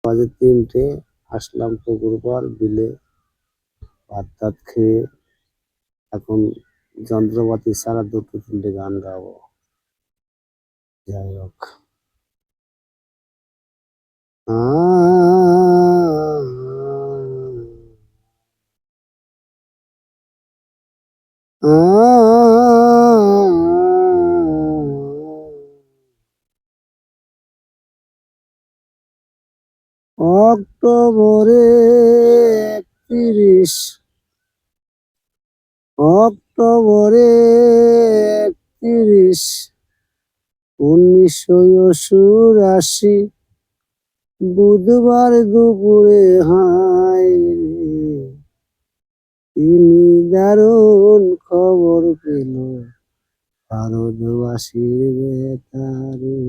বাজে ৩টে, আসলাম পুকুর পাড় বিলে ভাত টাত খেয়ে। এখন যন্ত্রপাতি ছাড়া ২টো ৩টে গান গাবো। যাই হোক, অক্টোবরে ৩১, অক্টোবরে ৩১, ১৯৮৪, বুধবার দুপুরে হায় রে, তিনি দারুণ খবর পেল ভারতবাসীর বেতারে।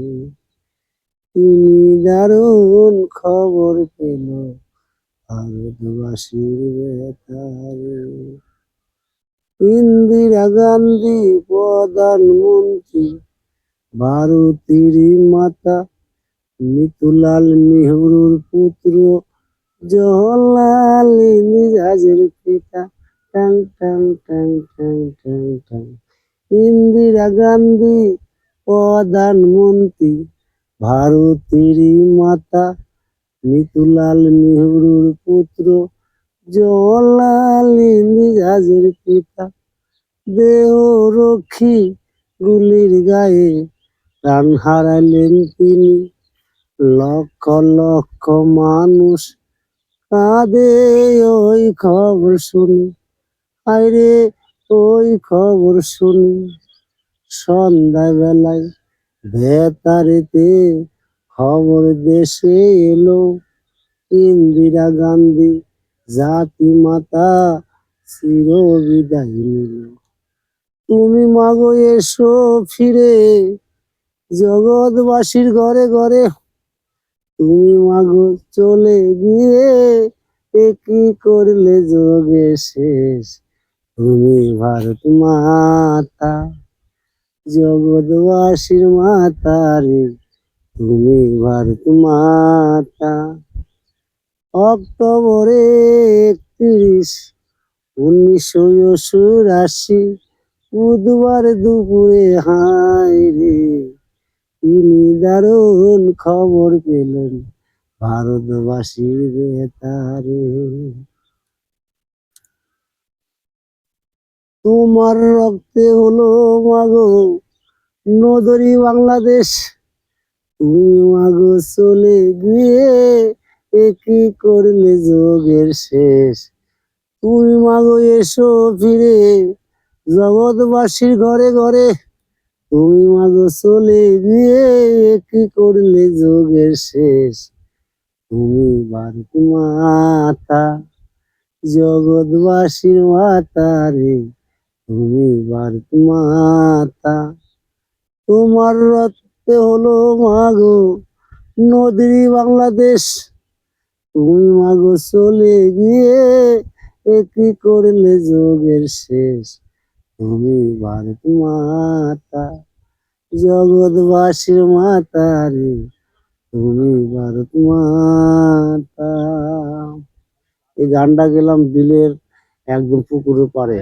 তিনি দারুণ খবর পেল ভারতবাসীর বেতারে। ইন্দিরা গান্ধী প্রধানমন্ত্রী, ভারতীর মাতা মিতুলাল নেহরুর পুত্র জওহরলাল নেহরুর পিতা। Tongue tongue tongue tongue tongue tongue. Indira Gandhi প্রধানমন্ত্রী, ভারতীর মাতা মিতুলাল নেহরুর পুত্র জওহরলাল নেহরুর পিতা। দেহরক্ষী গুলির গায়ে প্রাণ হারালেন তিনি। লক্ষ লক্ষ মানুষ কাঁদে ওই খবর শুনি। আরে ওই খবর শুনি। সন্ধ্যাবেলায় বেতারেতে খবর দেশে এলো, ইন্দিরা গান্ধী জাতিমাতা চির বিদায় নিল। তুমি মাগো এসো ফিরে জগৎবাসীর ঘরে ঘরে। তুমি মাগো চলে গিয়ে কি করলে যোগের শেষ। তুমি ভারত মাতা, জগৎবাসীর মাতা রে, তুমি ভারত মাতা। অক্টোবরে ৩১, ১৯৮৪, বুধবার দুপুরে হায় রে, তিনি দারুণ খবর পেলেন ভারতবাসীর বেতারে। তোমার রক্তে হলো মাগো নদরি বাংলাদেশ। তুমি মাগো চলে গিয়ে কি করলে যোগের শেষ। তুমি মাগো এসো ফিরে জগৎবাসীর ঘরে ঘরে। তুমি মাগো চলে গিয়ে কি করলে যোগের শেষ। তুমি ভারত মাতা, জগৎবাসীর মাতা রে, তুমি ভারত মাতা। তোমার রক্তে হলো মাগো নদী বাংলাদেশ। তুমি মাগো চলে গিয়ে কি করলে যোগের শেষ। তুমি ভারত মাতা, জগৎবাসীর মাতা রে, তুমি ভারত মাতা। এই গানটা গেলাম বিলের একদম পুকুরের পাড়ে।